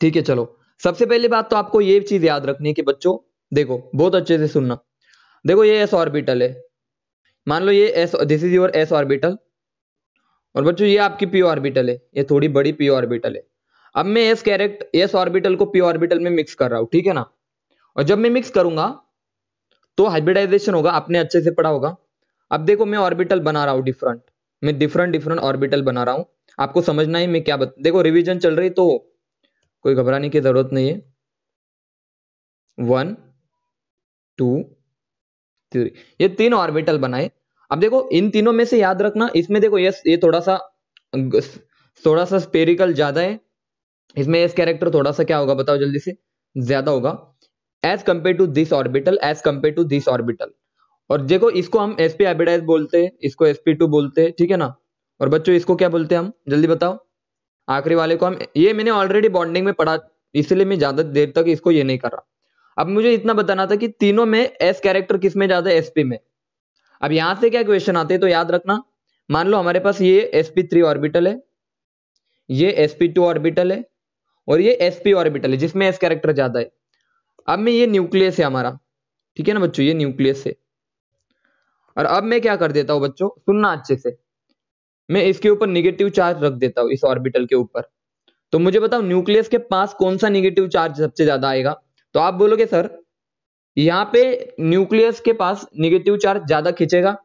ठीक है, चलो सबसे पहली बात तो आपको ये चीज याद रखनी है कि बच्चों देखो बहुत अच्छे से सुनना। देखो ये एस ऑर्बिटल है, मान लो ये S, this is your S orbital, और बच्चों ये आपकी पी ऑर्बिटल है, ये थोड़ी बड़ी पी ऑर्बिटल है। अब मैं एस ऑर्बिटल को पी ऑर्बिटल में मिक्स कर रहा हूं, ठीक है ना। और जब मैं मिक्स करूंगा तो हाइब्रिडाइजेशन होगा, आपने अच्छे से पढ़ा होगा। अब देखो मैं ऑर्बिटल बना रहा हूं डिफरेंट, मैं डिफरेंट डिफरेंट ऑर्बिटल बना रहा हूं। आपको समझना है मैं क्या देखो रिवीजन चल रही तो कोई घबराने की जरूरत नहीं है। 1 2 3, ये तीन ऑर्बिटल बनाए। अब देखो इन तीनों में से याद रखना, इसमें देखो यस ये थोड़ा सा स्पेरिकल ज्यादा है, इसमें एस कैरेक्टर थोड़ा सा क्या होगा बताओ जल्दी से, ज्यादा होगा as compared to this orbital, as compared to this orbital. और देखो इसको हम sp हाइब्रिडाइज बोलते हैं, इसको sp2 बोलते हैं, ठीक है ना। और बच्चों इसको क्या बोलते हैं हम, जल्दी बताओ। आखिरी वाले को हम, ये मैंने ऑलरेडी बॉन्डिंग में पढ़ा, इसलिए मैं ज्यादा देर तक इसको ये नहीं कर रहा। अब मुझे इतना बताना था कि तीनों में एस कैरेक्टर किस में ज्यादा है, sp में। अब यहां से क्या क्वेश्चन आते हैं तो याद रखना, मान लो हमारे पास ये sp3 ऑर्बिटल है, ये sp2 ऑर्बिटल है, और ये sp ऑर्बिटल है जिसमें एस कैरेक्टर ज्यादा है। अब मैं ये न्यूक्लियस है हमारा, ठीक है ना बच्चों, ये न्यूक्लियस है। और अब मैं क्या कर देता हूं बच्चों, सुनना अच्छे से, मैं इसके ऊपर निगेटिव चार्ज रख देता हूं इस ऑर्बिटल के ऊपर। तो मुझे बताओ न्यूक्लियस के पास कौन सा निगेटिव चार्ज सबसे ज्यादा आएगा। तो आप बोलोगे सर यहाँ पे न्यूक्लियस के पास निगेटिव चार्ज ज्यादा खींचेगा,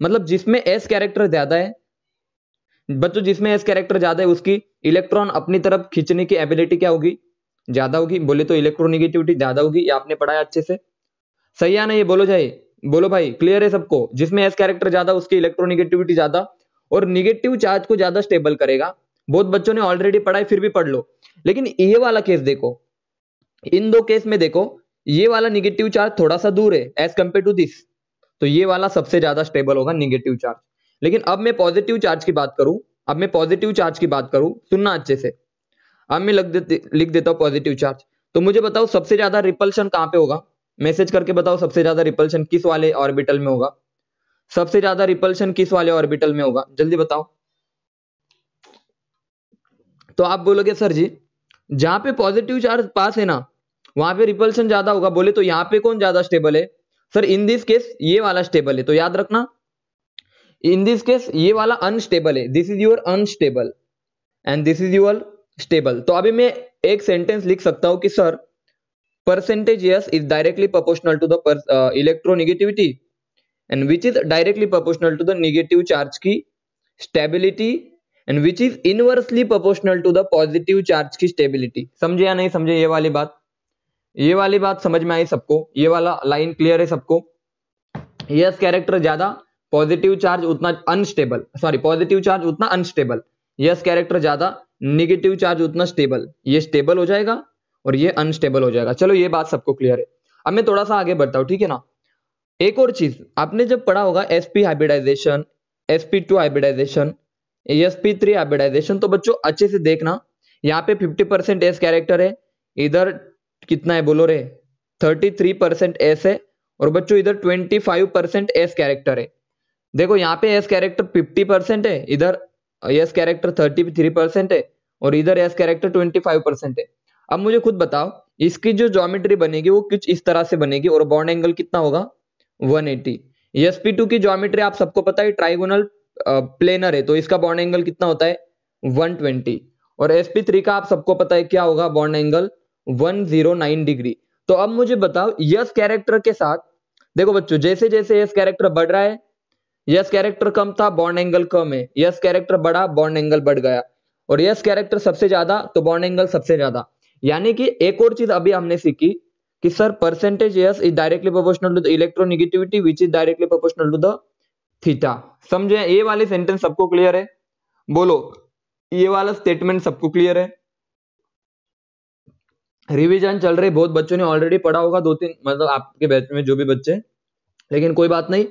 मतलब जिसमें एस कैरेक्टर ज्यादा है बच्चों, जिसमें एस कैरेक्टर ज्यादा है उसकी इलेक्ट्रॉन अपनी तरफ खींचने की एबिलिटी क्या होगी, ज्यादा होगी। बोले तो इलेक्ट्रोनिगेटिविटी ज्यादा होगी, ये आपने पढ़ा है अच्छे से, सही है ना। ये बोलो जाए, बोलो भाई क्लियर है सबको, जिसमें एस कैरेक्टर ज्यादा उसकी इलेक्ट्रोनिगेटिविटी ज्यादा, और निगेटिव चार्ज को ज्यादा स्टेबल करेगा। बहुत बच्चों ने ऑलरेडी पढ़ा है फिर भी पढ़ लो। लेकिन ये वाला केस देखो, इन दो केस में देखो, ये वाला निगेटिव चार्ज थोड़ा सा दूर है एज कंपेयर टू दिस, तो ये वाला सबसे ज्यादा स्टेबल होगा निगेटिव चार्ज। लेकिन अब मैं पॉजिटिव चार्ज की बात करूं, अब मैं पॉजिटिव चार्ज की बात करूं, सुनना अच्छे से। अब मैं लिख देता हूं पॉजिटिव चार्ज। तो मुझे बताओ सबसे ज्यादा रिपल्शन कहां पे होगा, मैसेज करके बताओ सबसे ज्यादा रिपल्शन किस वाले ऑर्बिटल में होगा, सबसे ज्यादा रिपल्शन किस वाले ऑर्बिटल में होगा, जल्दी बताओ। तो आप बोलोगे सर जी जहां पे पॉजिटिव चार्ज पास है ना वहां पे रिपल्शन ज्यादा होगा, बोले तो यहां पे कौन ज्यादा स्टेबल है, सर इन दिस केस ये वाला स्टेबल है। तो याद रखना इन दिस केस ये वाला अनस्टेबल है, this is your unstable and this is your stable. तो अभी मैं एक सेंटेंस लिख सकता हूं कि sir percentage yes is directly proportional to the electronegativity and which is directly proportional to the negative charge की stability and which is inversely proportional to the positive charge की stability। समझे या नहीं समझे ये वाली बात, ये वाली बात समझ में आई सबको, ये वाला लाइन क्लियर है सबको। यस कैरेक्टर ज्यादा, पॉजिटिव चार्ज उतना अनस्टेबल, सॉरी पॉजिटिव चार्ज उतना अनस्टेबल, यस कैरेक्टर ज्यादा, निगेटिव चार्ज उतना स्टेबल, ये स्टेबल हो जाएगा और ये अनस्टेबल हो जाएगा। चलो ये बात सबको क्लियर है। अब मैं थोड़ा सा आगे बढ़ता हूं, ठीक है ना। एक और चीज आपने जब पढ़ा होगा sp hybridisation, sp2 hybridisation, sp3 hybridisation, तो बच्चों अच्छे से देखना, यहाँ पे 50% एस कैरेक्टर है, इधर कितना है बोलो रे, 33% एस है, और बच्चों इधर 25% एस कैरेक्टर है। देखो यहाँ पे एस कैरेक्टर 50% है, इधर एस कैरेक्टर 33% है, और इधर एस कैरेक्टर 25% है। अब मुझे खुद बताओ इसकी जो ज्योमेट्री बनेगी वो कुछ इस तरह से बनेगी, और बॉन्ड एंगल कितना होगा 180। sp2 की ज्योमेट्री आप सबको पता है ट्राइगोनल प्लेनर है, तो इसका बॉन्ड एंगल कितना होता है 120। और sp3 का आप सबको पता है क्या होगा बॉन्ड एंगल 109 डिग्री। तो अब मुझे बताओ यस कैरेक्टर के साथ, देखो बच्चों जैसे जैसे यस कैरेक्टर बढ़ रहा है, यस कैरेक्टर कम था बॉन्ड एंगल कम है, यस कैरेक्टर बढ़ा बॉन्ड एंगल बढ़ गया, और यस कैरेक्टर सबसे ज्यादा तो बॉन्ड एंगल सबसे ज्यादा। यानी कि एक और चीज अभी हमने सीखी कि sir percentage yes is directly proportional to the electronegativity which is directly proportional to the theta. समझे ये वाले सेंटेंस सबको क्लियर है, बोलो ये वाला स्टेटमेंट सबको क्लियर है। रिवीजन चल रही, बहुत बच्चों ने ऑलरेडी पढ़ा होगा, दो तीन मतलब आपके बैच में जो भी बच्चे, लेकिन कोई बात नहीं,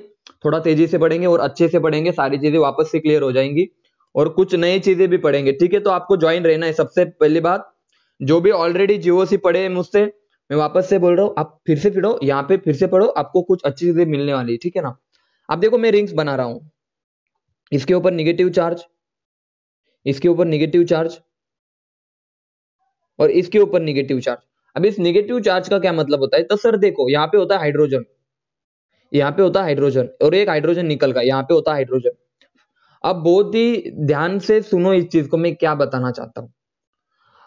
थोड़ा तेजी से पढ़ेंगे और अच्छे से पढ़ेंगे, सारी चीजें वापस से क्लियर हो जाएंगी, और कुछ नई चीजें भी पढ़ेंगे, ठीक है। तो आपको ज्वाइन रहना है। सबसे पहली बात, जो भी ऑलरेडी जीओसी पढ़े हैं मुझसे, मैं वापस से बोल रहा हूँ आप फिर से पढ़ो, यहाँ पे फिर से पढ़ो, आपको कुछ अच्छी चीजें मिलने वाली है, ठीक है ना। अब देखो मैं रिंग्स बना रहा हूं, इसके ऊपर निगेटिव चार्ज, इसके ऊपर निगेटिव चार्ज, और इसके ऊपर निगेटिव चार्ज। अब इस निगेटिव चार्ज का क्या मतलब होता है? तो सर देखो यहाँ पे होता है हाइड्रोजन, यहाँ पे होता है हाइड्रोजन और एक हाइड्रोजन निकल गया, यहाँ पे होता है हाइड्रोजन। अब बहुत ही ध्यान से सुनो इस चीज को, मैं क्या बताना चाहता हूं।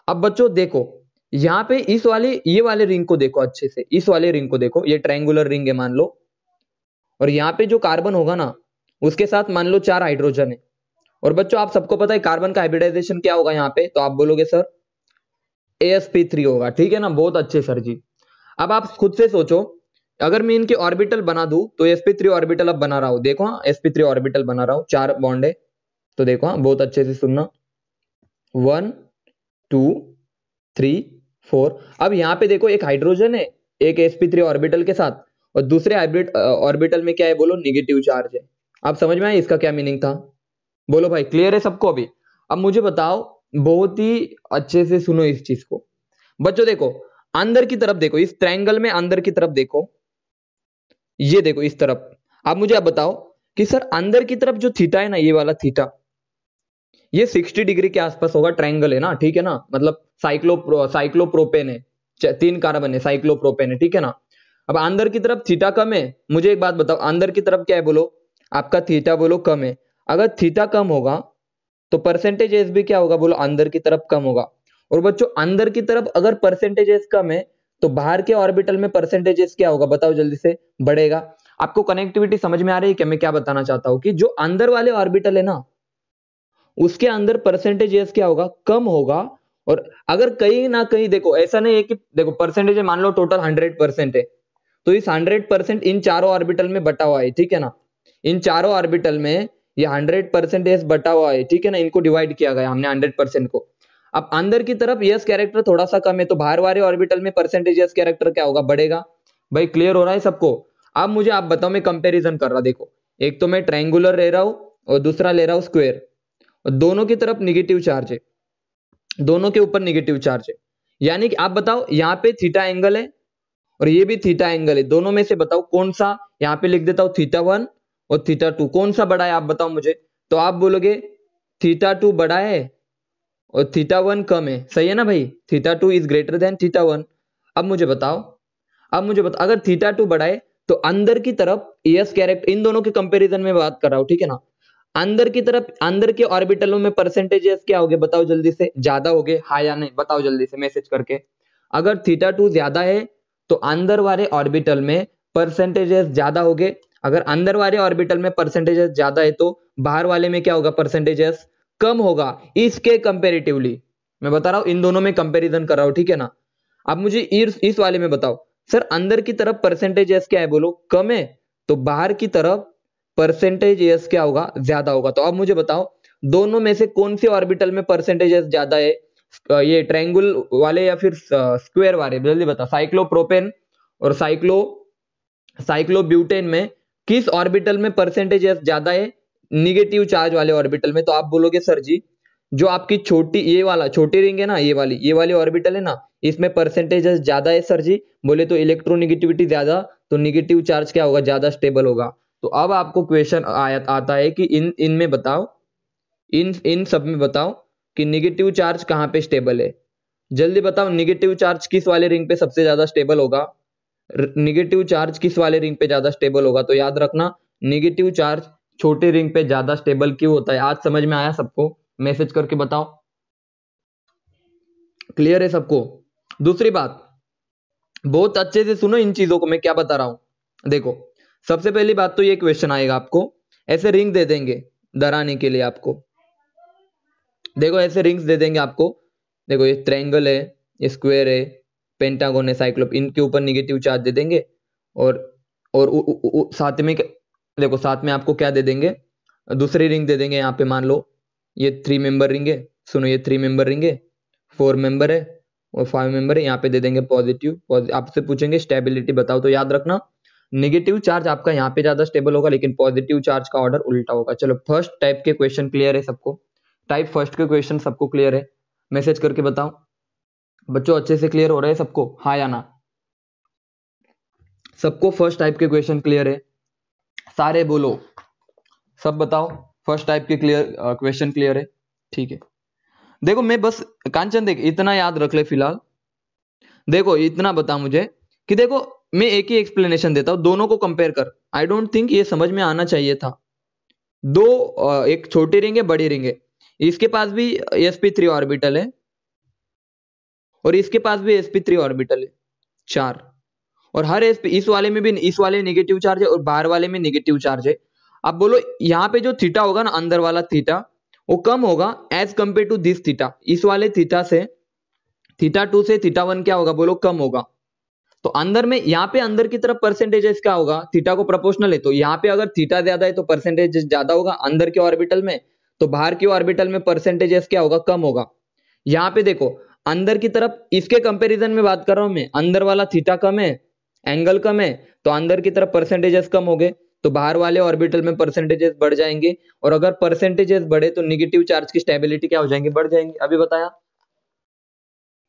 अब बच्चों देखो यहाँ पे इस वाले ये वाले रिंग को देखो अच्छे से, इस वाले रिंग को देखो, ये ट्रायंगुलर रिंग है मान लो, और यहाँ पे जो कार्बन होगा ना उसके साथ मान लो 4 हाइड्रोजन है। और बच्चों आप सबको पता है कार्बन का हाइब्रिडाइजेशन क्या होगा यहाँ पे, तो आप बोलोगे सर sp3 होगा, ठीक है ना, बहुत अच्छे सर जी। अब आप खुद से सोचो, अगर मैं इनके ऑर्बिटल बना दूं तो sp3 ऑर्बिटल अब बना रहा हूं, देखो हाँ sp3 ऑर्बिटल बना रहा हूं, 4 बॉन्ड है। तो देखो हाँ बहुत अच्छे से सुनना, 1 2 3 4। अब यहाँ पे देखो एक हाइड्रोजन है एक sp3 ऑर्बिटल के साथ, और दूसरे हाइब्रिड ऑर्बिटल में क्या है बोलो, निगेटिव चार्ज है। आप समझ में आया इसका क्या मीनिंग था? बोलो भाई, क्लियर है सबको अभी? अब मुझे बताओ, बहुत ही अच्छे से सुनो इस चीज को बच्चों। देखो अंदर की तरफ देखो, इस ट्रायंगल में अंदर की तरफ देखो, ये देखो इस तरफ। अब मुझे आप बताओ कि सर अंदर की तरफ जो थीटा है ना, ये वाला थीटा, ये 60 डिग्री के आसपास होगा, ट्रायंगल है ना, ठीक है ना, मतलब साइक्लोप्रोपेन है, 3 कार्बन है, साइक्लोप्रोपेन है, ठीक है ना। अब अंदर की तरफ थीटा कम है, मुझे एक बात बताओ, अंदर की तरफ क्या है बोलो, आपका थीटा बोलो कम है। अगर थीटा कम होगा तो परसेंटेज एस भी क्या होगा बोलो, अंदर की तरफ कम होगा। और बच्चों अंदर की तरफ अगर परसेंटेज एस कम है तो बाहर के ऑर्बिटल में परसेंटेज एस क्या होगा बताओ जल्दी से, बढ़ेगा। आपको कनेक्टिविटी समझ में आ रही है क्या, मैं क्या बताना चाहता हूं कि जो अंदर वाले ऑर्बिटल है ना उसके अंदर परसेंटेज एस क्या होगा, कम होगा। और अगर कहीं ना कहीं देखो, ऐसा नहीं है कि देखो परसेंटेज मान लो टोटल 100% है, तो इस 100% इन चारों ऑर्बिटल में बटा हुआ है, ठीक है ना, इन चारों ऑर्बिटल में ये 100% एस बटा हुआ है, ठीक है ना, इनको डिवाइड किया गया हमने 100% को। अब अंदर की तरफ एस कैरेक्टर थोड़ा सा कम है, तो बाहर वाले ऑर्बिटल में परसेंटेज एस कैरेक्टर क्या होगा, बढ़ेगा। भाई क्लियर हो रहा है सबको? अब मुझे आप बताओ, मैं कंपेरिजन कर रहा, देखो एक तो मैं ट्रायंगुलर ले रहा हूं और दूसरा ले रहा हूं स्क्वायर, और दोनों की तरफ निगेटिव चार्ज है, दोनों के ऊपर निगेटिव चार्ज है। यानी कि आप बताओ यहाँ पे थीटा एंगल है और ये भी थीटा एंगल है, दोनों में से बताओ कौन सा, यहाँ पे लिख देता हूं थीटा 1 और थीटा 2, कौन सा बड़ा है आप बताओ मुझे। तो आप बोलोगे थीटा 2 बड़ा है और थीटा 1 कम है, सही है ना भाई, theta 2 is greater than theta 1। अब मुझे बताओ, अगर थीटा 2 बड़ा है तो अंदर की तरफ एस कैरेक्टर, इन दोनों के कंपैरिजन में बात कर रहा हूं, ठीक है ना, अंदर की तरफ अंदर के ऑर्बिटलों में परसेंटेजेस क्या हो गए बताओ जल्दी से, ज्यादा हो गए, हाँ या नहीं बताओ जल्दी से मैसेज करके। अगर थीटा 2 ज्यादा है तो अंदर वाले ऑर्बिटल में परसेंटेजेस ज्यादा हो गए, अगर अंदर वाले ऑर्बिटल में परसेंटेजेस ज्यादा है तो बाहर वाले में क्या होगा, परसेंटेजेस कम होगा, इसके कंपेरेटिवली। मैं बता रहा हूं इन दोनों में कंपेरिजन कर रहा हूं, ठीक है ना। अब मुझे इस वाले में बताओ, सर अंदर की तरफ परसेंटेजेस क्या है बोलो, कम है, तो बाहर की तरफ परसेंटेज एस क्या होगा, ज्यादा होगा। तो अब मुझे बताओ दोनों में से कौन से ऑर्बिटल में परसेंटेज एस ज्यादा है, ये ट्रायंगुल वाले या फिर स्क्वायर वाले, जल्दी बता। साइक्लोप्रोपेन और साइक्लोब्यूटेन में किस ऑर्बिटल में परसेंटेज एस ज्यादा है, निगेटिव चार्ज वाले ऑर्बिटल में। तो आप बोलोगे सर जी जो आपकी छोटी ये वाला छोटी रिंग है ना, ये वाली ऑर्बिटल है ना, इसमें परसेंटेज ज्यादा है सर जी। बोले तो इलेक्ट्रोनिगेटिविटी ज्यादा, तो निगेटिव चार्ज क्या होगा, ज्यादा स्टेबल होगा। तो अब आपको क्वेश्चन आता है कि इनमें बताओ, इन सब में बताओ कि निगेटिव चार्ज कहाँ पे स्टेबल है। जल्दी बताओ निगेटिव चार्ज किस वाले रिंग पे सबसे ज्यादा स्टेबल होगा, निगेटिव चार्ज किस वाले रिंग पे ज्यादा स्टेबल होगा। तो याद रखना निगेटिव चार्ज छोटे रिंग पे ज्यादा स्टेबल क्यों होता है। आज समझ में आया सबको, मैसेज करके बताओ, क्लियर है सबको? दूसरी बात, बहुत अच्छे से सुनो इन चीजों को, मैं क्या बता रहा हूं। देखो सबसे पहली बात तो ये क्वेश्चन आएगा आपको, ऐसे रिंग दे देंगे डराने के लिए आपको। देखो ऐसे रिंग्स दे देंगे आपको, देखो ये ट्रायंगल है, ये स्क्वायर है, पेंटागन है, साइक्लोप, इनके ऊपर निगेटिव चार्ज दे देंगे। और साथ में देखो साथ में आपको क्या दे देंगे, दूसरी रिंग दे देंगे। यहाँ पे मान लो ये 3 मेंबर रिंग है, सुनो ये 3 मेंबर रिंग है, 4 मेंबर है और 5 मेंबर है, यहाँ पे दे देंगे पॉजिटिव। आपसे पूछेंगे स्टेबिलिटी बताओ, तो याद रखना नेगेटिव चार्ज आपका यहाँ पे ज्यादा स्टेबल होगा, लेकिन पॉजिटिव चार्ज का ऑर्डर उल्टा होगा। चलो फर्स्ट टाइप के क्वेश्चन क्लियर है सबको, टाइप फर्स्ट के क्वेश्चन सबको क्लियर है, मैसेज करके बताओ बच्चों, अच्छे से क्लियर हो रहा है सबको, हाँ या ना? सबको फर्स्ट टाइप के क्वेश्चन क्लियर है, सारे बोलो, सब बताओ फर्स्ट टाइप के क्वेश्चन क्लियर है, ठीक है। देखो मैं बस कांचन देख इतना याद रख ले फिलहाल। देखो इतना बता मुझे कि देखो मैं एक ही एक्सप्लेनेशन देता हूं, दोनों को कंपेयर कर। आई डोंट थिंक ये समझ में आना चाहिए था। दो एक छोटी रिंग है, बड़ी रिंग है, इसके पास भी sp3 ऑर्बिटल है और इसके पास भी sp3 ऑर्बिटल है, 4। और हर इस वाले में भी, इस वाले नेगेटिव चार्ज है और बाहर वाले में नेगेटिव चार्ज है। अब बोलो यहाँ पे जो थीटा होगा ना, अंदर वाला थीटा, वो कम होगा as compared to this theta. इस वाले थीटा से, थीटा 2 से थीटा 1 क्या होगा बोलो, कम होगा। तो अंदर में यहाँ पे अंदर की तरफ परसेंटेजेस क्या होगा, थीटा को प्रोपोर्शनल है, तो यहाँ पे अगर थीटा ज्यादा है तो परसेंटेज ज्यादा होगा अंदर के ऑर्बिटल में, तो बाहर के ऑर्बिटल में परसेंटेजेस क्या होगा, कम होगा। यहाँ पे देखो अंदर की तरफ, इसके कंपैरिजन में बात कर रहा हूं मैं, अंदर वाला थीटा कम है, एंगल कम है, तो अंदर की तरफ परसेंटेजेस कम हो गए, तो बाहर वाले ऑर्बिटल में परसेंटेजेस बढ़ जाएंगे। और अगर परसेंटेजेस बढ़े तो निगेटिव चार्ज की स्टेबिलिटी क्या हो जाएंगे, बढ़ जाएंगे, अभी बताया।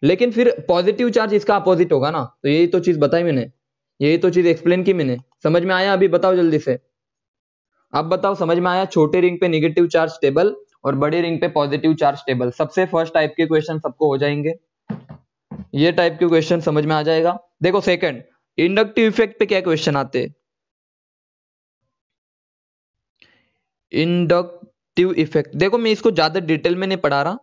लेकिन फिर पॉजिटिव चार्ज इसका अपोजिट होगा ना, तो यही तो चीज बताई मैंने, यही तो चीज एक्सप्लेन की मैंने। समझ में आया? अभी बताओ जल्दी से, अब बताओ समझ में आया? छोटे रिंग पे नेगेटिव चार्ज स्टेबल और बड़े रिंग पे पॉजिटिव चार्ज स्टेबल। सबसे फर्स्ट टाइप के क्वेश्चन सबको हो जाएंगे, ये टाइप के क्वेश्चन समझ में आ जाएगा। देखो सेकंड, इंडक्टिव इफेक्ट पे क्या क्वेश्चन आते हैं। इंडक्टिव इफेक्ट देखो मैं इसको ज्यादा डिटेल में नहीं पढ़ा रहा,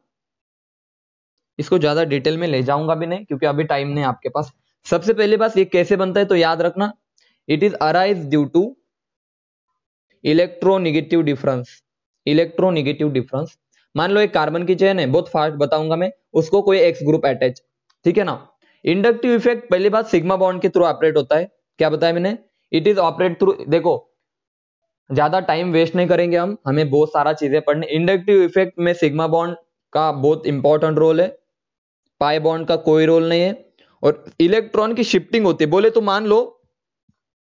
इसको ज्यादा डिटेल में ले जाऊंगा भी नहीं क्योंकि अभी टाइम नहीं आपके पास। सबसे पहले बात ये कैसे बनता है तो याद रखना, it is arise due to electronegative difference. Electronegative difference, मान लो एक कार्बन की चेन है, बहुत फास्ट बताऊंगा मैं, उसको कोई एक्स ग्रुप अटैच, ठीक है ना। इंडक्टिव इफेक्ट पहली बात सिग्मा बॉन्ड के थ्रू ऑपरेट होता है, क्या बताया मैंने, इट इज ऑपरेट थ्रू। देखो ज्यादा टाइम वेस्ट नहीं करेंगे हम, हमें बहुत सारा चीजें पढ़ने। इंडक्टिव इफेक्ट में सिग्मा बॉन्ड का बहुत इंपॉर्टेंट रोल है, पाई बॉन्ड का कोई रोल नहीं है। और इलेक्ट्रॉन की शिफ्टिंग होती है, बोले तो मान लो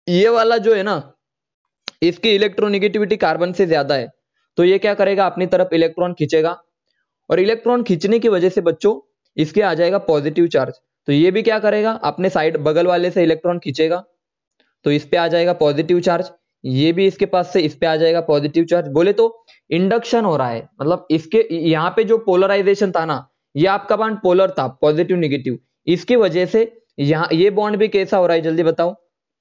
ये वाला जो है ना, इसकी इलेक्ट्रोनेगेटिविटी कार्बन से ज्यादा है, तो ये क्या करेगा, अपनी तरफ इलेक्ट्रॉन खींचेगा, और इलेक्ट्रॉन खींचने की वजह से बच्चों इसके आ जाएगा पॉजिटिव चार्ज, तो ये भी क्या करेगा, अपने साइड बगल वाले से इलेक्ट्रॉन खींचेगा, तो इस पे आ जाएगा पॉजिटिव चार्ज। ये भी इसके पास से इस पे आ जाएगा पॉजिटिव चार्ज। बोले तो इंडक्शन हो रहा है, मतलब इसके यहाँ पे जो पोलराइजेशन था ना, ये आपका बॉन्ड पोलर था, पॉजिटिव निगेटिव, इसकी वजह से यहाँ ये बॉन्ड भी कैसा हो रहा है जल्दी बताओ,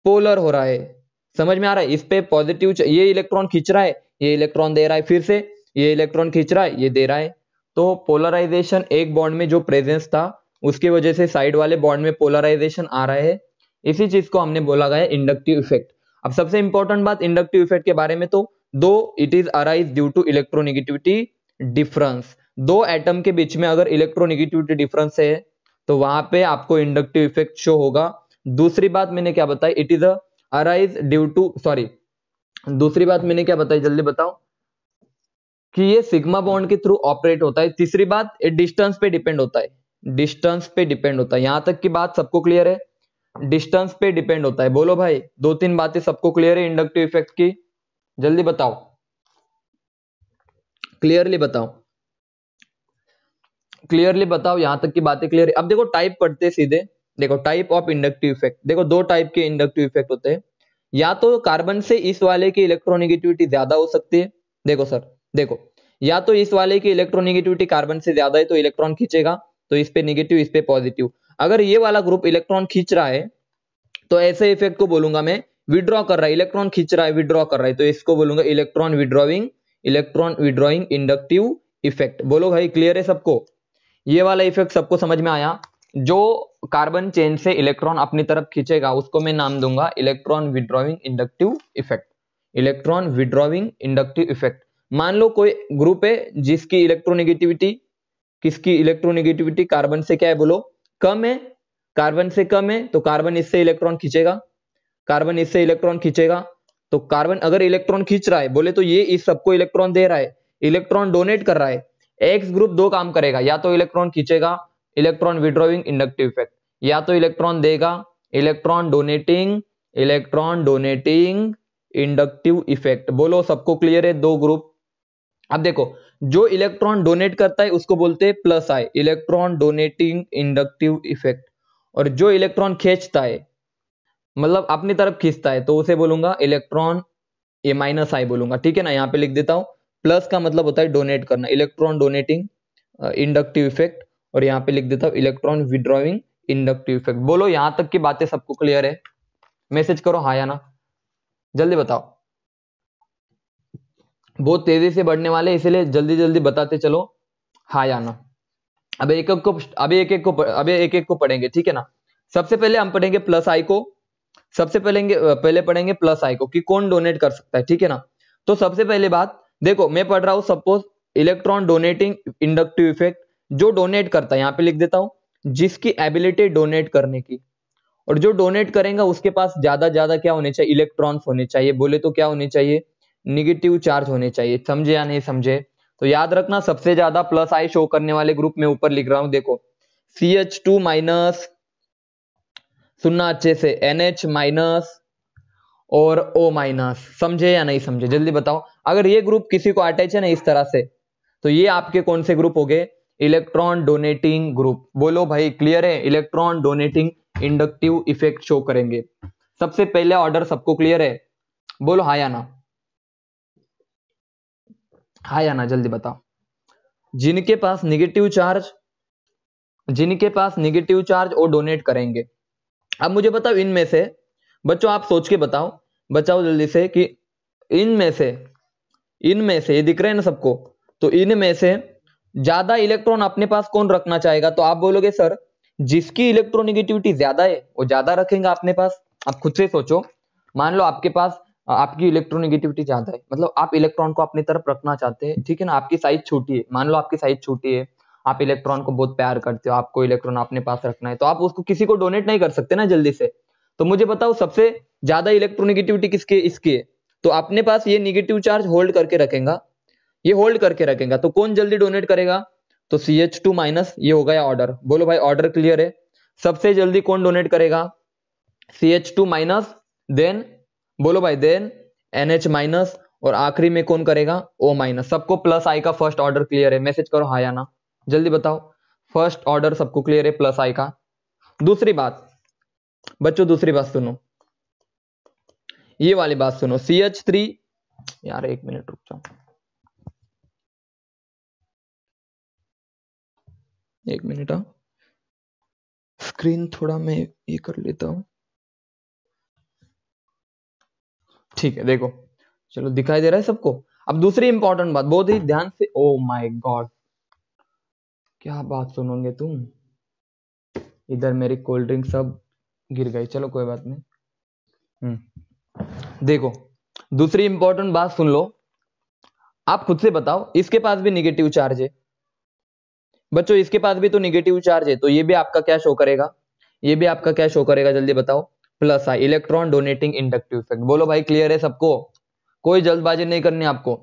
पोलर हो रहा है। समझ में आ रहा है? इस पे पॉजिटिव, ये इलेक्ट्रॉन खींच रहा है, ये इलेक्ट्रॉन दे रहा है, फिर से ये इलेक्ट्रॉन खींच रहा है, ये दे रहा है। तो पोलराइजेशन एक बॉन्ड में जो प्रेजेंस था उसकी वजह से साइड वाले बॉन्ड में पोलराइजेशन आ रहा है, इसी चीज को हमने बोला गया इंडक्टिव इफेक्ट। अब सबसे इंपॉर्टेंट बात इंडक्टिव इफेक्ट के बारे में, तो दो it is arise due to electronegativity difference, दो एटम के बीच में अगर इलेक्ट्रोनेगेटिविटी डिफरेंस है तो वहां पे आपको इंडक्टिव इफेक्ट शो होगा। दूसरी बात मैंने क्या बताई, it is arise due to, sorry दूसरी बात मैंने क्या बताई जल्दी बताओ, कि ये सिग्मा बॉन्ड के थ्रू ऑपरेट होता है। तीसरी बात ये डिस्टेंस पे डिपेंड होता है, डिस्टेंस पे डिपेंड होता है। यहां तक की बात सबको क्लियर है, डिस्टेंस पे डिपेंड होता है। बोलो भाई, दो तीन बातें सबको क्लियर है इंडक्टिव इफेक्ट की, जल्दी बताओ, क्लियरली बताओ, क्लियरली बताओ, यहां तक की बातें क्लियर है। अब देखो टाइप पढ़ते सीधे, देखो टाइप ऑफ इंडक्टिव इफेक्ट, देखो दो टाइप के इंडक्टिव इफेक्ट होते हैं, या तो कार्बन से इस वाले की इलेक्ट्रोनेगेटिविटी ज्यादा हो सकती है, देखो सर देखो, या तो इस वाले की इलेक्ट्रोनेगेटिविटी कार्बन से ज्यादा है तो इलेक्ट्रॉन खींचेगा, तो इस पे नेगेटिव इस पे पॉजिटिव। अगर ये वाला ग्रुप इलेक्ट्रॉन खींच रहा है तो ऐसे इफेक्ट को बोलूंगा मैं विड्रॉ कर रहा है, इलेक्ट्रॉन खींच रहा है विड्रॉ कर रहा है, तो इसको बोलूंगा इलेक्ट्रॉन विड्रॉइंग इंडक्टिव इफेक्ट। बोलो भाई क्लियर है सबको, ये वाला इफेक्ट सबको समझ में आया। जो कार्बन चेन से इलेक्ट्रॉन अपनी तरफ खींचेगा उसको मैं नाम दूंगा electron withdrawing inductive effect, electron withdrawing inductive effect. मान लो कोई ग्रुप है जिसकी इलेक्ट्रोनेगेटिविटी, किसकी इलेक्ट्रोनेगेटिविटी कार्बन से क्या है बोलो, कम है, कार्बन से कम है, तो कार्बन इससे इलेक्ट्रॉन खींचेगा, कार्बन इससे इलेक्ट्रॉन खींचेगा। तो कार्बन अगर इलेक्ट्रॉन खींच रहा है बोले तो ये इस सबको इलेक्ट्रॉन दे रहा है, इलेक्ट्रॉन डोनेट कर रहा है। एक्स ग्रुप दो काम करेगा, या तो इलेक्ट्रॉन खींचेगा, इलेक्ट्रॉन विड्रॉइंग इंडक्टिव इफेक्ट, या तो इलेक्ट्रॉन देगा, इलेक्ट्रॉन डोनेटिंग इंडक्टिव इफेक्ट। बोलो सबको क्लियर है दो ग्रुप। अब देखो जो इलेक्ट्रॉन डोनेट करता है उसको बोलते हैं प्लस आई, इलेक्ट्रॉन डोनेटिंग इंडक्टिव इफेक्ट। और जो इलेक्ट्रॉन खींचता है मतलब अपनी तरफ खींचता है तो उसे बोलूंगा इलेक्ट्रॉन ए माइनस आई बोलूंगा, ठीक है ना। यहाँ पे लिख देता हूं, प्लस का मतलब होता है डोनेट करना, इलेक्ट्रॉन डोनेटिंग इंडक्टिव इफेक्ट, और यहाँ पे लिख देता हूँ इलेक्ट्रॉन विड्रॉइंग इंडक्टिव इफेक्ट। बोलो यहां तक की बातें सबको क्लियर है? मैसेज करो हाँ या ना, जल्दी बताओ। बहुत तेजी से बढ़ने वाले इसलिए जल्दी जल्दी बताते चलो हाँ या ना। अब एक एक को पढ़ेंगे, ठीक है ना। सबसे पहले हम पढ़ेंगे प्लस आई को। सबसे पहले पढ़ेंगे प्लस आई को कि कौन डोनेट कर सकता है, ठीक है ना। तो सबसे पहले बात देखो, मैं पढ़ रहा हूं suppose electron donating inductive effect. जो डोनेट करता है, यहां पे लिख देता हूं जिसकी एबिलिटी डोनेट करने की, और जो डोनेट करेगा उसके पास ज्यादा ज्यादा क्या होने चाहिए, इलेक्ट्रॉन्स होने चाहिए। बोले तो क्या होने चाहिए, निगेटिव चार्ज होने चाहिए। समझे या नहीं समझे? तो याद रखना सबसे ज्यादा प्लस आई शो करने वाले ग्रुप में ऊपर लिख रहा हूं, देखो CH2 माइनस, सुनना अच्छे से, NH माइनस और O माइनस। समझे या नहीं समझे? जल्दी बताओ। अगर ये ग्रुप किसी को अटैच है ना इस तरह से, तो ये आपके कौन से ग्रुप हो गए, इलेक्ट्रॉन डोनेटिंग ग्रुप। बोलो भाई क्लियर है? Electron donating inductive effect show करेंगे। सबसे पहले ऑर्डर सबको क्लियर है? बोलो हाँ या ना, हाँ या ना, जल्दी बताओ। जिनके पास नेगेटिव चार्ज वो डोनेट करेंगे। अब मुझे बताओ इनमें से, बच्चों आप सोच के बताओ जल्दी से कि इनमें से ये दिख रहे हैं ना सबको, तो इनमें से ज्यादा इलेक्ट्रॉन अपने पास कौन रखना चाहेगा? तो आप बोलोगे सर जिसकी इलेक्ट्रोनेगेटिविटी ज्यादा है वो ज्यादा रखेगा अपने पास। आप खुद से सोचो, मान लो आपके पास आपकी इलेक्ट्रोनेगेटिविटी ज्यादा है, मतलब आप इलेक्ट्रॉन को अपनी तरफ रखना चाहते हैं, ठीक है ना। आपकी साइज छोटी है, मान लो आपकी साइज छोटी है, आप इलेक्ट्रॉन को बहुत प्यार करते हो, आपको इलेक्ट्रॉन अपने पास रखना है, तो आप उसको किसी को डोनेट नहीं कर सकते ना जल्दी से। तो मुझे बताओ सबसे ज्यादा इलेक्ट्रोनेगेटिविटी इसकी है, तो अपने पास ये निगेटिव चार्ज होल्ड करके रखेगा, ये होल्ड करके रखेगा, तो कौन जल्दी डोनेट करेगा? तो CH2 माइनस। ये हो गया ऑर्डर। बोलो भाई ऑर्डर क्लियर है? सबसे जल्दी कौन डोनेट करेगा? CH2 माइनस, देन बोलो भाई देन NH माइनस, और आखिरी में कौन करेगा? O minus. सबको प्लस आई का फर्स्ट ऑर्डर क्लियर है? मैसेज करो हाँ या ना, जल्दी बताओ। फर्स्ट ऑर्डर सबको क्लियर है प्लस आई का? दूसरी बात बच्चों, दूसरी बात सुनो, ये वाली बात सुनो। CH3, यार एक मिनट रुक जाओ, एक मिनट। स्क्रीन थोड़ा मैं ये कर लेता हूं, ठीक है। देखो चलो दिखाई दे रहा है सबको। अब दूसरी इंपॉर्टेंट बात, बहुत ही ध्यान से, ओ माय गॉड क्या बात सुनोगे तुम, इधर मेरी कोल्ड ड्रिंक सब गिर गई, चलो कोई बात नहीं। देखो दूसरी इंपॉर्टेंट बात सुन लो, आप खुद से बताओ, इसके पास भी निगेटिव चार्ज है बच्चों, इसके पास भी तो निगेटिव चार्ज है, तो ये भी आपका क्या शो करेगा, ये भी आपका क्या शो करेगा, जल्दी बताओ। प्लस आई, इलेक्ट्रॉन डोनेटिंग इंडक्टिव इफेक्ट। बोलो भाई क्लियर है सबको? कोई जल्दबाजी नहीं करनी आपको।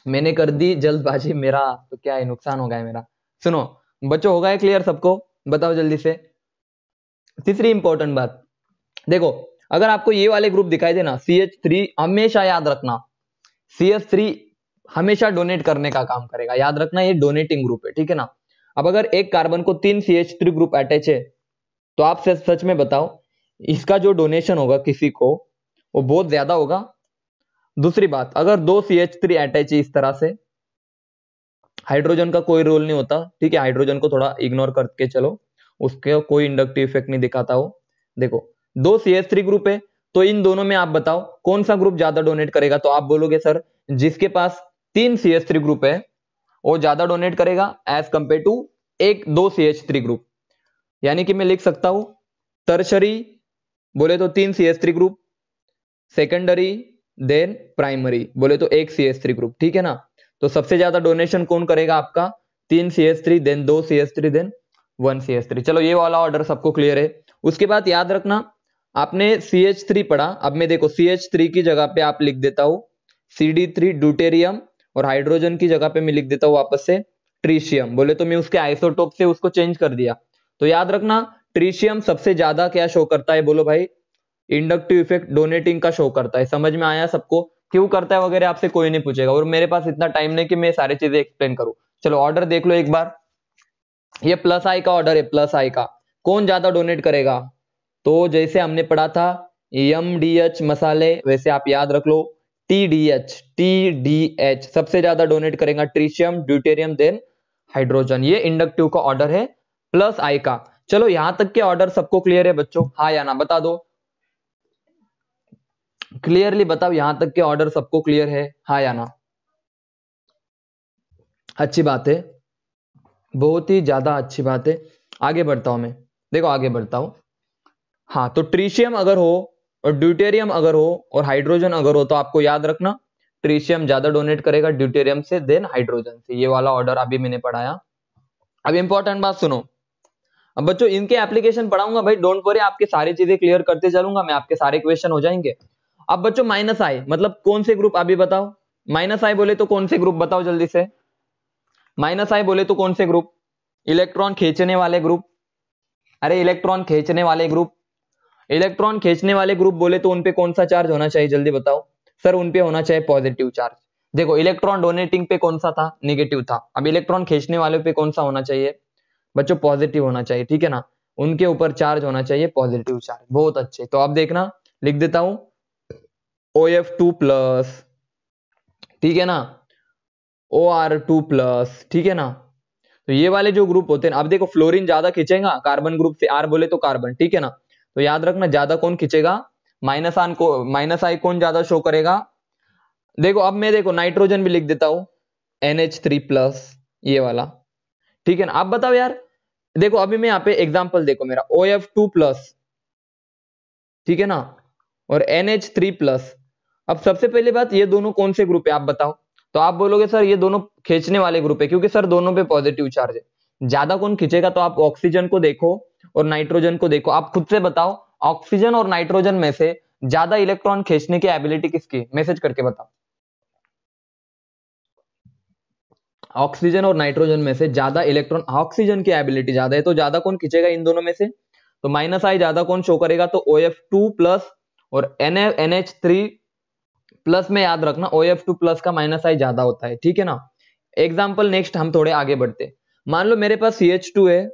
मैंने कर दी जल्दबाजी, मेरा तो क्या है, नुकसान हो गया मेरा। सुनो बच्चों, होगा क्लियर सबको? बताओ जल्दी से। तीसरी इंपॉर्टेंट बात देखो, अगर आपको ये वाले ग्रुप दिखाई देना CH3, हमेशा याद रखना CH3 हमेशा डोनेट करने का काम करेगा, याद रखना ये डोनेटिंग ग्रुप है, ठीक है ना। अब अगर एक कार्बन को 3 CH3 ग्रुप अटैच है, तो आप सच में बताओ इसका जो डोनेशन होगा किसी को वो बहुत ज्यादा होगा। दूसरी बात, अगर 2 CH3 अटैच है इस तरह से, हाइड्रोजन का कोई रोल नहीं होता, ठीक है, हाइड्रोजन को थोड़ा इग्नोर करके चलो, उसके कोई इंडक्टिव इफेक्ट नहीं दिखाता हो। देखो 2 CH3 ग्रुप है, तो इन दोनों में आप बताओ कौन सा ग्रुप ज्यादा डोनेट करेगा? तो आप बोलोगे सर जिसके पास 3 CH3 ग्रुप है वो ज्यादा डोनेट करेगा as compared to 2 CH3 group. यानी कि मैं लिख सकता हूं टर्शरी बोले तो 3 CH3 group, secondary then primary बोले तो 1 CH3 ग्रुप, ठीक है ना। तो सबसे ज्यादा डोनेशन कौन करेगा आपका? 3 CH3 then 2 CH3 then 1 CH3। चलो ये वाला ऑर्डर सबको क्लियर है? उसके बाद याद रखना आपने CH3 पढ़ा, अब मैं देखो CH3 की जगह पे आप लिख देता हूं CD3 ड्यूटेरियम, और हाइड्रोजन की जगह पे मैं लिख देता हूं वापस से ट्रीशियम। बोले तो मैं उसके आइसोटोप से उसको चेंज कर दिया। तो याद रखना ट्रीशियम सबसे ज्यादा क्या शो करता है? बोलो भाई इंडक्टिव इफेक्ट डोनेटिंग का शो करता है। समझ में आया सबको? क्यों करता है वगैरह आपसे कोई नहीं पूछेगा, और मेरे पास इतना टाइम नहीं कि मैं सारी चीजें एक्सप्लेन करूं। चलो ऑर्डर देख लो एक बार, ये प्लस आई का ऑर्डर है। प्लस आई का कौन ज्यादा डोनेट करेगा? तो जैसे हमने पढ़ा था MDH मसाले, वैसे आप याद रख लो TDH सबसे ज्यादा डोनेट करेगा ट्रीशियम ड्यूटेरियम देन हाइड्रोजन। ये इंडक्टिव का ऑर्डर है प्लस आई का। चलो यहां तक के ऑर्डर सबको क्लियर है बच्चों, हाँ या ना बता दो, क्लियरली बताओ, यहां तक के ऑर्डर सबको क्लियर है, हाँ या ना? अच्छी बात है, बहुत ही ज्यादा अच्छी बात है। आगे बढ़ता हूं मैं, देखो आगे बढ़ता हूं। हाँ, तो ट्रीशियम अगर हो और ड्यूटेरियम अगर हो और हाइड्रोजन अगर हो तो आपको याद रखना ट्रीशियम ज्यादा डोनेट करेगा ड्यूटेरियम से देन हाइड्रोजन से। ये वाला ऑर्डर अभी मैंने पढ़ाया। अब इंपॉर्टेंट बात सुनो, अब बच्चों इनके एप्लीकेशन पढ़ाऊंगा भाई, डोंट वरी, आपके सारी चीजें क्लियर करते चलूंगा मैं, आपके सारे क्वेश्चन हो जाएंगे। अब बच्चों माइनस आई मतलब कौन से ग्रुप, अभी बताओ। माइनस आई बोले तो कौन से ग्रुप बताओ जल्दी से। माइनस आई बोले तो कौन से ग्रुप? इलेक्ट्रॉन खींचने वाले ग्रुप। अरे इलेक्ट्रॉन खींचने वाले ग्रुप, इलेक्ट्रॉन खींचने वाले ग्रुप बोले तो उनपे कौन सा चार्ज होना चाहिए जल्दी बताओ। सर उनपे होना चाहिए पॉजिटिव चार्ज। देखो इलेक्ट्रॉन डोनेटिंग पे कौन सा था, नेगेटिव था। अब इलेक्ट्रॉन खींचने वाले पे कौन सा होना चाहिए बच्चों, पॉजिटिव होना चाहिए, ठीक है ना। उनके ऊपर चार्ज होना चाहिए पॉजिटिव चार्ज। बहुत अच्छे, तो अब देखना लिख देता हूं OF2+, ठीक है ना, OR2+, ठीक है ना। तो ये वाले जो ग्रुप होते हैं, अब देखो फ्लोरीन ज्यादा खींचेगा कार्बन ग्रुप से, आर बोले तो कार्बन, ठीक है ना। तो याद रखना ज्यादा कौन खींचेगा, माइनस आन को, माइनस आई कौन ज्यादा शो करेगा। देखो अब मैं देखो नाइट्रोजन भी लिख देता हूं NH3+, ये वाला, ठीक है ना। अब बताओ यार, देखो अभी मैं यहाँ पे एग्जांपल देखो मेरा OF2+, ठीक है ना, और NH3+। अब सबसे पहली बात, ये दोनों कौन से ग्रुप है आप बताओ। तो आप बोलोगे सर ये दोनों खींचने वाले ग्रुप है, क्योंकि सर दोनों पे पॉजिटिव चार्ज है। ज्यादा कौन खींचेगा, तो आप ऑक्सीजन को देखो और नाइट्रोजन को देखो, आप खुद से बताओ ऑक्सीजन और नाइट्रोजन में से ज्यादा इलेक्ट्रॉन खींचने की एबिलिटी किसकी, मैसेज करके बताओ। ऑक्सीजन और नाइट्रोजन में से ज्यादा इलेक्ट्रॉन, ऑक्सीजन की एबिलिटी ज्यादा है, तो ज्यादा कौन खींचेगा इन दोनों में से, तो माइनस आई ज्यादा कौन शो करेगा, तो OF2+ और NH3+ में याद रखना OF2+ का माइनस आई ज्यादा होता है, ठीक है ना। एग्जाम्पल नेक्स्ट हम थोड़े आगे बढ़ते, मान लो मेरे पास CH2 है,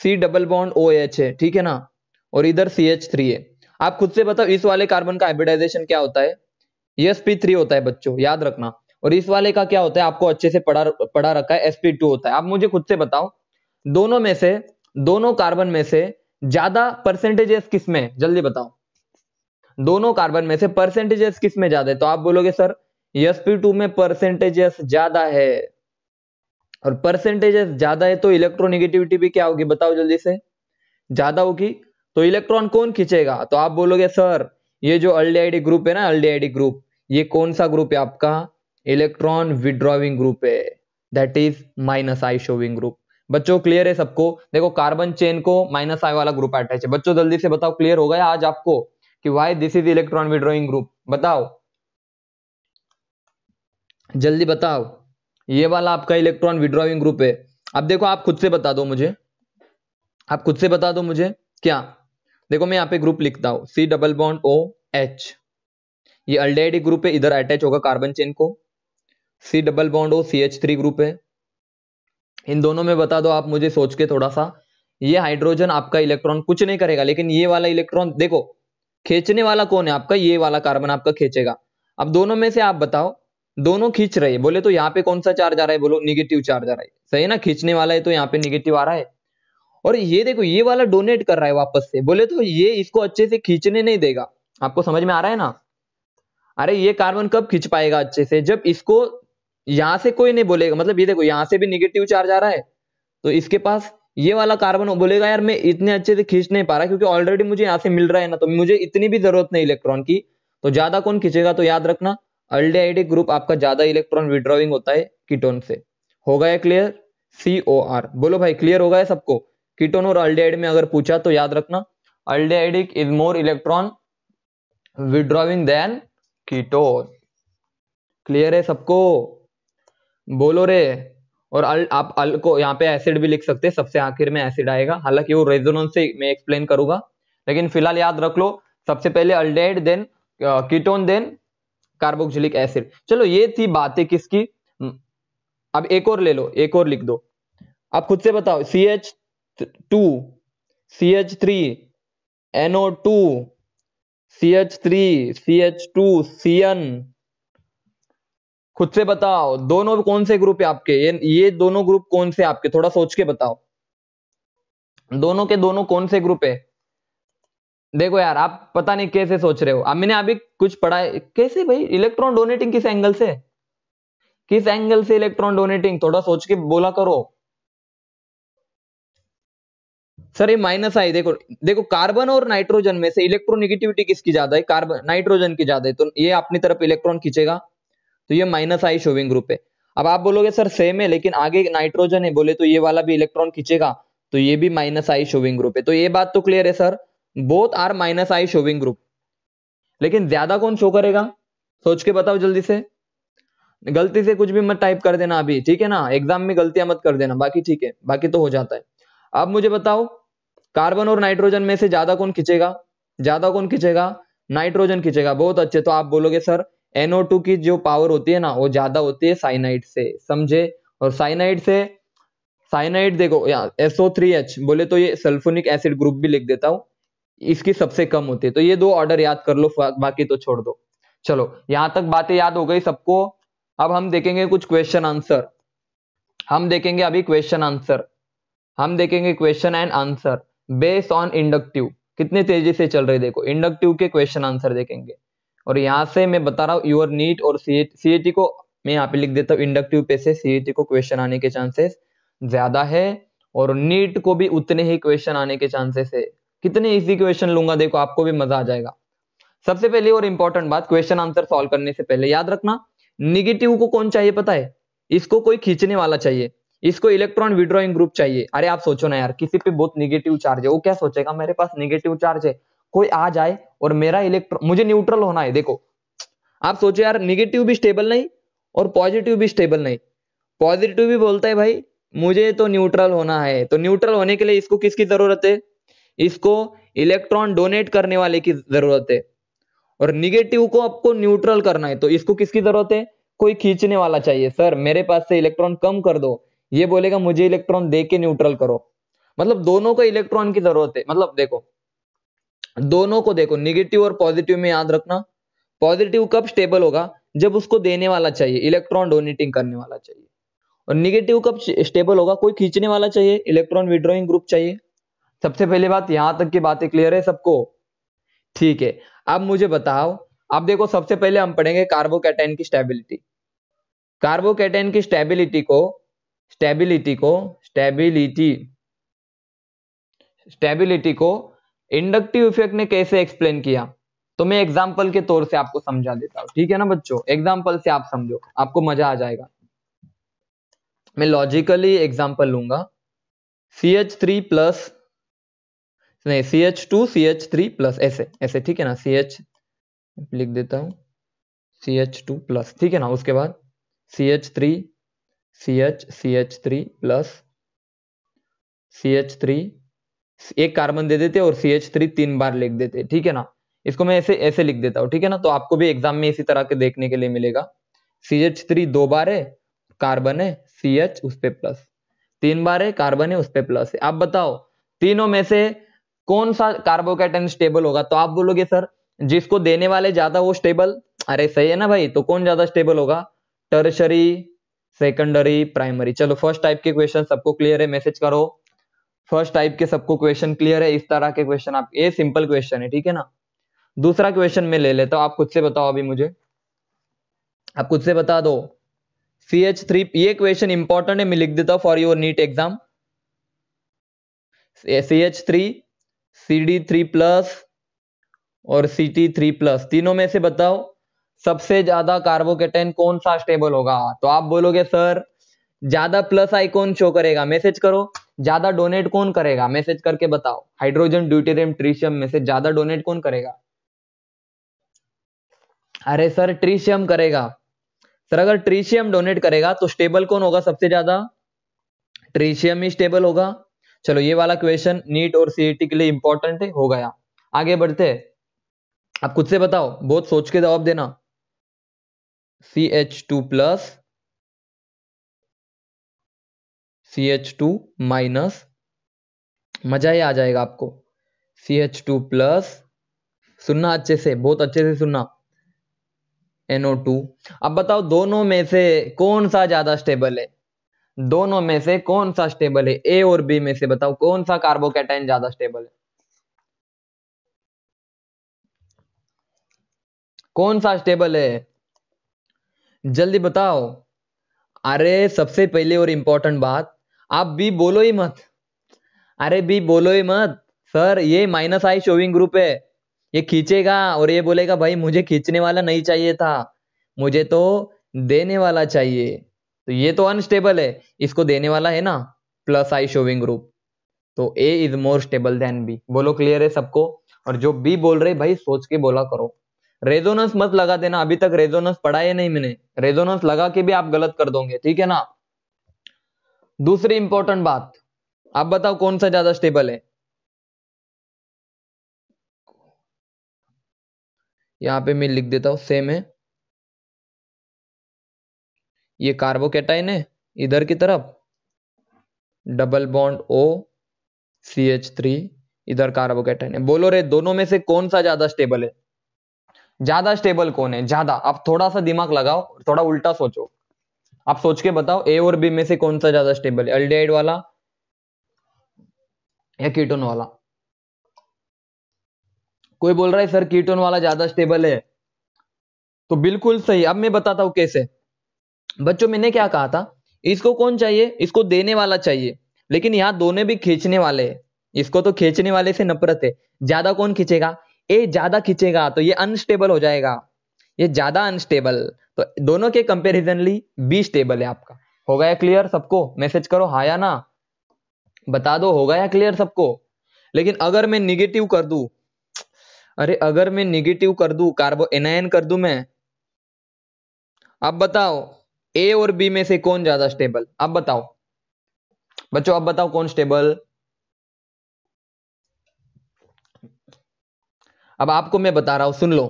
C डबल बॉन्ड OH है, ठीक है ना, और इधर CH3 है। आप खुद से बताओ इस वाले कार्बन का हाइब्रिडाइजेशन क्या होता है, sp3 होता है बच्चों, याद रखना। और इस वाले का क्या होता है, आपको अच्छे से पढ़ा रखा है, sp2 होता है। आप मुझे खुद से बताओ दोनों में से, दोनों कार्बन में से ज्यादा परसेंटेजेस किस में, जल्दी बताओ। दोनों कार्बन में से परसेंटेजेस किस में ज्यादा है, तो आप बोलोगे सर sp2 में परसेंटेजेस ज्यादा है। और परसेंटेजेस ज्यादा है तो इलेक्ट्रोनेगेटिविटी भी क्या होगी बताओ जल्दी से, ज्यादा होगी। तो इलेक्ट्रॉन कौन खींचेगा, तो आप बोलोगे सर ये जो अल्डिहाइड ग्रुप है ना, अल्डिहाइड ग्रुप, ये कौन सा ग्रुप है आपका, इलेक्ट्रॉन विड्रॉविंग ग्रुप है, that is minus I showing group. बच्चों क्लियर है सबको, देखो कार्बन चेन को माइनस आई वाला ग्रुप अटैच है। बच्चों जल्दी से बताओ क्लियर हो गया आज आपको कि why this is electron withdrawing group, बताओ जल्दी बताओ। ये वाला आपका इलेक्ट्रॉन विड्रॉइंग ग्रुप है। अब देखो आप खुद से बता दो मुझे, आप खुद से बता दो मुझे क्या। देखो मैं यहाँ पे ग्रुप लिखता हूं C डबल बॉन्ड OH, ये अल्डिहाइड ग्रुप है, इधर अटैच होगा कार्बन चेन को। C double bond O CH3 group है। इन दोनों में बता दो आप मुझे सोच के थोड़ा सा। ये हाइड्रोजन आपका इलेक्ट्रॉन कुछ नहीं करेगा, लेकिन ये वाला इलेक्ट्रॉन देखो खींचने वाला कौन है आपका, ये वाला कार्बन आपका खींचेगा। अब दोनों में से आप बताओ, दोनों खींच रहे हैं बोले तो यहाँ पे कौन सा चार्ज आ रहा है, बोलो निगेटिव चार्ज आ रहा है, सही है ना, खींचने वाला है तो यहाँ पे निगेटिव आ रहा है। और ये देखो ये वाला डोनेट कर रहा है वापस से, बोले तो ये इसको अच्छे से खींचने नहीं देगा। आपको समझ में आ रहा है ना। अरे ये कार्बन कब खींच पाएगा अच्छे से, जब इसको यहां से कोई नहीं बोलेगा, मतलब ये देखो यहां से भी निगेटिव चार्ज आ रहा है, तो इसके पास ये वाला कार्बन बोलेगा यार मैं इतने अच्छे से खींच नहीं पा रहा, क्योंकि ऑलरेडी मुझे यहां से मिल रहा है ना, तो मुझे इतनी भी जरूरत नहीं इलेक्ट्रॉन की। तो ज्यादा कौन खींचेगा, तो याद रखना अल्डिहाइड ग्रुप आपका ज्यादा इलेक्ट्रॉन विड्रॉइंग होता है कीटोन से। हो गया क्लियर, COR बोलो भाई, क्लियर हो गया सबको। कीटोन और अल्डिहाइड में अगर पूछा तो याद रखना aldehyde is more electron withdrawing than ketone. Clear है सबको, बोलो रे। और आप अल को यहाँ पे एसिड भी लिख सकते हैं, सबसे आखिर में एसिड आएगा, हालांकि वो रेजोनेंस से मैं एक्सप्लेन करूंगा, लेकिन फिलहाल याद रख लो सबसे पहले aldehyde then ketone then carboxylic acid. चलो ये थी बातें किसकी। अब एक और ले लो, एक और लिख दो, आप खुद से बताओ CH2 CH3 NO2 CH3 CH2 CN खुद से बताओ, दोनों कौन से ग्रुप है आपके, ये दोनों ग्रुप कौन से आपके, थोड़ा सोच के बताओ, दोनों के दोनों कौन से ग्रुप है। देखो यार, आप पता नहीं कैसे सोच रहे हो, अब मैंने अभी कुछ पढ़ा है कैसे भाई, इलेक्ट्रॉन डोनेटिंग किस एंगल से, किस एंगल से इलेक्ट्रॉन डोनेटिंग, थोड़ा सोच के बोला करो। सर ये माइनस आई, देखो देखो कार्बन और नाइट्रोजन में से इलेक्ट्रोनेगेटिविटी किसकी ज्यादा है, कार्बन नाइट्रोजन की ज्यादा है, तो ये अपनी तरफ इलेक्ट्रॉन खींचेगा, तो ये माइनस आई शोविंग ग्रुप है। अब आप बोलोगे सर सेम है लेकिन आगे नाइट्रोजन है, बोले तो ये वाला भी इलेक्ट्रॉन खींचेगा, तो ये भी माइनस आई शोविंग ग्रुप है। तो ये बात तो क्लियर है sir, both are minus I showing group. लेकिन ज्यादा कौन शो करेगा, सोच के बताओ जल्दी से, गलती से कुछ भी मत टाइप कर देना अभी, ठीक है ना, एग्जाम में गलतियां मत कर देना, बाकी ठीक है, बाकी तो हो जाता है। अब मुझे बताओ कार्बन और नाइट्रोजन में से ज्यादा कौन खींचेगा, ज्यादा कौन खींचेगा, नाइट्रोजन खींचेगा, बहुत अच्छे। तो आप बोलोगे सर NO2 की जो पावर होती है ना वो ज्यादा होती है साइनाइड से, समझे, और साइनाइड से, साइनाइड देखो यहाँ SO3H बोले तो ये सल्फोनिक एसिड ग्रुप भी लिख देता हूं, इसकी सबसे कम होती है। तो ये दो ऑर्डर याद कर लो, बाकी तो छोड़ दो। चलो यहां तक बातें याद हो गई सबको। अब हम देखेंगे कुछ क्वेश्चन आंसर, हम देखेंगे अभी क्वेश्चन आंसर, हम देखेंगे question and answer based on inductive, कितने तेजी से चल रहे देखो, इंडक्टिव के क्वेश्चन आंसर देखेंगे। और यहां से मैं बता रहा हूं योर नीट और सीईटी को मैं यहाँ पे लिख देता हूँ, इंडक्टिव पे से सीईटी को क्वेश्चन आने के चांसेस ज्यादा है, और नीट को भी उतने ही क्वेश्चन आने के चांसेस है। कितने इजी क्वेश्चन लूंगा देखो, आपको भी मजा आ जाएगा। सबसे पहले और इंपॉर्टेंट बात, क्वेश्चन आंसर सॉल्व करने से पहले याद रखना, निगेटिव को कौन चाहिए पता है, इसको कोई खींचने वाला चाहिए, इसको इलेक्ट्रॉन विड्रॉइंग ग्रुप चाहिए। अरे आप सोचो ना यार, किसी पे बहुत निगेटिव चार्ज है, वो क्या सोचेगा मेरे पास निगेटिव चार्ज है, कोई आ जाए और मेरा इलेक्ट्रॉन, मुझे न्यूट्रल होना है। देखो आप सोचो यार, निगेटिव भी स्टेबल नहीं और पॉजिटिव भी स्टेबल नहीं, पॉजिटिव भी बोलता है भाई मुझे तो न्यूट्रल होना है, तो न्यूट्रल होने के लिए इसको किसकी जरूरत है, इसको इलेक्ट्रॉन डोनेट करने वाले की जरूरत है, और निगेटिव को आपको न्यूट्रल करना है, तो इसको किसकी जरूरत है, कोई खींचने वाला चाहिए। सर मेरे पास से इलेक्ट्रॉन कम कर दो, ये बोलेगा मुझे इलेक्ट्रॉन दे के न्यूट्रल करो, मतलब दोनों को इलेक्ट्रॉन की जरूरत है। मतलब देखो दोनों को, देखो निगेटिव और पॉजिटिव में याद रखना, पॉजिटिव कब स्टेबल होगा, जब उसको देने वाला चाहिए, इलेक्ट्रॉन डोनेटिंग करने वाला चाहिए, और निगेटिव कब स्टेबल होगा, कोई खींचने वाला चाहिए, इलेक्ट्रॉन विड्रॉइंग ग्रुप चाहिए। सबसे पहली बात, यहां तक की बातें क्लियर है सबको, ठीक है। अब मुझे बताओ, अब देखो सबसे पहले हम पढ़ेंगे कार्बोकैटायन की स्टेबिलिटी, कार्बोकैटायन की स्टेबिलिटी को, स्टेबिलिटी को, स्टेबिलिटी, स्टेबिलिटी को इंडक्टिव इफेक्ट ने कैसे एक्सप्लेन किया, तो मैं एग्जांपल के तौर से आपको समझा देता हूं, ठीक है ना बच्चों, एग्जांपल से आप समझो, आपको मजा आ जाएगा। मैं लॉजिकली एग्जांपल लूंगा, CH3 प्लस, नहीं CH2 CH3 प्लस, ऐसे ऐसे, ठीक है ना, CH लिख देता हूं, CH2 प्लस, ठीक है ना, उसके बाद CH3 CH3 प्लस CH3, एक कार्बन दे देते और CH3 तीन बार लिख देते, ठीक है ना, इसको मैं ऐसे ऐसे लिख देता हूं, ठीक है ना, तो आपको भी एग्जाम में इसी तरह के देखने के लिए मिलेगा। CH3 दो बार है, कार्बन है, CH उस पे प्लस, तीन बार है, कार्बन है, उस पे प्लस है। अब बताओ तीनों में से कौन सा कार्बोकैटायन स्टेबल होगा, तो आप बोलोगे सर जिसको देने वाले ज्यादा वो स्टेबल, अरे सही है ना भाई, तो कौन ज्यादा स्टेबल होगा, टर्शरी, सेकेंडरी, प्राइमरी। चलो फर्स्ट टाइप के क्वेश्चन सबको क्लियर है, मैसेज करो, फर्स्ट टाइप के सबको क्वेश्चन क्लियर है, इस तरह के क्वेश्चन आप, ये सिंपल क्वेश्चन है, ठीक है ना। दूसरा क्वेश्चन मैं ले लेता हूं, आप खुद से बताओ अभी मुझे, आप खुद से बता दो। CH3, ये क्वेश्चन इंपॉर्टेंट है, मैं लिख देता हूं for your NEET exam, CH3 CD3 plus और CT3 प्लस, तीनों में से बताओ सबसे ज्यादा कार्बोकैटायन कौन सा स्टेबल होगा, तो आप बोलोगे सर ज्यादा प्लस आइकॉन शो करेगा, मैसेज करो, ज्यादा डोनेट कौन करेगा, मैसेज करके बताओ, हाइड्रोजन ड्यूटेरियम ट्रिशियम में से ज्यादा डोनेट कौन करेगा, अरे सर ट्रिशियम करेगा। सर अगर ट्रिशियम डोनेट करेगा तो स्टेबल कौन होगा सबसे ज्यादा, ट्रिशियम ही स्टेबल होगा। चलो ये वाला क्वेश्चन नीट और सीईटी के लिए इंपॉर्टेंट है, हो गया। आगे बढ़ते हैं, आप खुद से बताओ, बहुत सोच के जवाब देना। CH2 प्लस, CH2 माइनस, मजा ही आ जाएगा आपको, CH2 प्लस, सुनना अच्छे से, बहुत अच्छे से सुनना, NO2। अब बताओ दोनों में से कौन सा ज्यादा स्टेबल है, दोनों में से कौन सा स्टेबल है, ए और बी में से बताओ कौन सा कार्बोकैटायन ज्यादा स्टेबल है, कौन सा स्टेबल है, जल्दी बताओ। अरे सबसे पहले और इंपॉर्टेंट बात, आप बी बोलो ही मत, अरे बी बोलो ही मत। सर ये माइनस आई शोविंग ग्रुप है, ये खींचेगा और ये बोलेगा भाई मुझे खींचने वाला नहीं चाहिए था, मुझे तो देने वाला चाहिए, तो ये तो अनस्टेबल है। इसको देने वाला है ना प्लस आई शोविंग ग्रुप, तो A is more stable than B. बोलो क्लियर है सबको। और जो बी बोल रहे भाई सोच के बोला करो, रेजोनेंस मत लगा देना, अभी तक रेजोनेंस पढ़ा है नहीं मैंने, रेजोनेंस लगा के भी आप गलत कर दोगे, ठीक है ना। दूसरी इंपॉर्टेंट बात, आप बताओ कौन सा ज्यादा स्टेबल है। यहां पे मैं लिख देता हूं सेम है, ये कार्बोकैटायन है इधर की तरफ, डबल बॉन्ड O CH3, इधर कार्बोकैटायन है। बोलो रे दोनों में से कौन सा ज्यादा स्टेबल है, ज्यादा स्टेबल कौन है ज्यादा। आप थोड़ा सा दिमाग लगाओ, थोड़ा उल्टा सोचो, आप सोच के बताओ ए और बी में से कौन सा ज्यादा स्टेबल है, एल्डिहाइड वाला या कीटोन वाला। कोई बोल रहा है सर कीटोन वाला ज्यादा स्टेबल है, तो बिल्कुल सही। अब मैं बताता हूं कैसे। बच्चों मैंने क्या कहा था, इसको कौन चाहिए, इसको देने वाला चाहिए, लेकिन यहां दोनों भी खींचने वाले हैं, इसको तो खींचने वाले से नफरत है। ज्यादा कौन खींचेगा, ए ज्यादा खींचेगा तो ये अनस्टेबल हो जाएगा, ये ज्यादा अनस्टेबल, तो दोनों के कंपेरिजनली बी स्टेबल है आपका। हो गया क्लियर सबको, मैसेज करो हाँ या ना, बता दो हो गया क्लियर सबको। लेकिन अगर मैं निगेटिव कर दूं, अरे अगर मैं निगेटिव कर दूं, कार्बो एनायन कर दूं मैं, अब बताओ ए और बी में से कौन ज्यादा स्टेबल, अब बताओ बच्चों, अब बताओ कौन स्टेबल। अब आपको मैं बता रहा हूं सुन लो,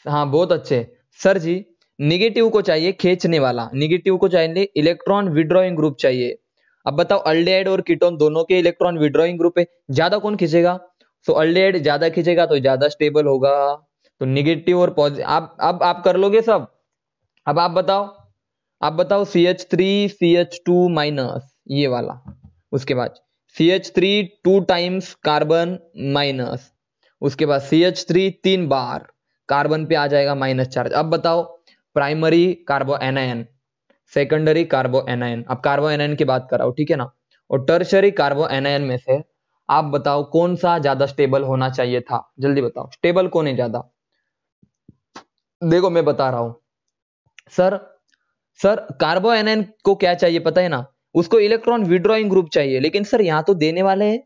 हाँ बहुत अच्छे सर जी। निगेटिव को चाहिए खींचने वाला, निगेटिव को चाहिए इलेक्ट्रॉन विड्रॉइंग ग्रुप चाहिए। अब बताओ अल्डिहाइड और कीटोन दोनों के इलेक्ट्रॉन विड्रॉइंग ग्रुप है, ज्यादा कौन खींचेगा, तो अल्डिहाइड ज्यादा खींचेगा तो ज्यादा स्टेबल होगा। तो निगेटिव और पॉजिटिव आप कर लोगे सब। अब आप बताओ CH3 CH2 माइनस ये वाला, उसके बाद CH3 two times carbon minus, उसके बाद CH3 तीन बार कार्बन पे आ जाएगा माइनस चार्ज। अब बताओ प्राइमरी कार्बो एनायन, सेकेंडरी कार्बो एनायन, अब कार्बो एनायन की बात कर रहा हूं ठीक है ना, और टर्शरी कार्बो एनायन में से आप बताओ कौन सा ज्यादा स्टेबल होना चाहिए था, जल्दी बताओ स्टेबल कौन है ज्यादा। देखो मैं बता रहा हूं सर, सर कार्बो एनायन को क्या चाहिए पता है ना, उसको इलेक्ट्रॉन विड्रॉइंग ग्रुप चाहिए, लेकिन सर यहां तो देने वाले हैं,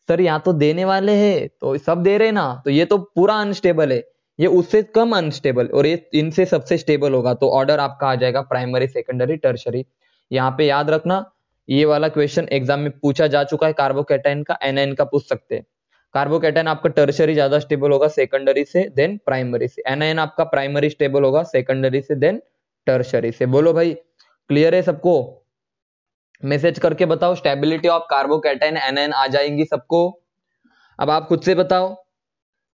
सर यहाँ तो देने वाले हैं तो सब दे रहे ना, तो ये तो पूरा अनस्टेबल है, ये उससे कम अनस्टेबल, और ये इनसे सबसे स्टेबल होगा, तो ऑर्डर आपका आ जाएगा प्राइमरी सेकेंडरी टर्शरी। यहाँ पे याद रखना, ये वाला क्वेश्चन एग्जाम में पूछा जा चुका है, कार्बोकैटायन का एनायन का पूछ सकते हैं। कार्बोकैटायन आपका टर्शरी ज्यादा स्टेबल होगा सेकेंडरी से देन प्राइमरी से, एनायन आपका प्राइमरी स्टेबल होगा सेकेंडरी से देन टर्शरी से। बोलो भाई क्लियर है सबको, मैसेज करके बताओ स्टेबिलिटी ऑफ कार्बोकैटायन एनायन आ जाएंगी सबको। अब आप खुद से बताओ,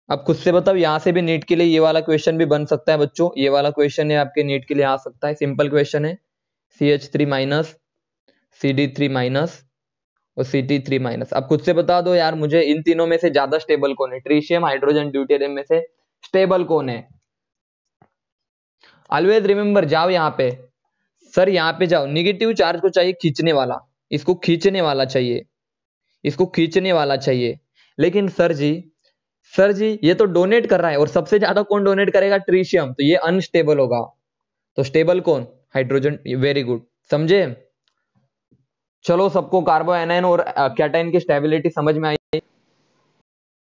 अब खुद से बताओ, यहां से भी नीट के लिए ये वाला क्वेश्चन भी बन सकता है बच्चों, ये वाला क्वेश्चन है आपके नीट के लिए आ सकता है, सिंपल क्वेश्चन है। CH3 माइनस CD3 माइनस और CT3 माइनस। अब खुद से बता दो यार मुझे इन तीनों में से ज्यादा स्टेबल कौन है, ट्रिशियम हाइड्रोजन ड्यूटेरियम में से स्टेबल कौन है। ऑलवेज रिमेंबर, जाओ यहाँ पे, सर यहाँ पे जाओ, निगेटिव चार्ज को चाहिए खींचने वाला, इसको खींचने वाला चाहिए, इसको खींचने वाला चाहिए, लेकिन सर जी ये तो डोनेट कर रहा है, और सबसे ज्यादा कौन डोनेट करेगा, ट्रिशियम, तो ये अनस्टेबल होगा, तो स्टेबल कौन, हाइड्रोजन। वेरी गुड, समझे। चलो सबको कार्बो एनायन और कैटायन की स्टेबिलिटी समझ में आई।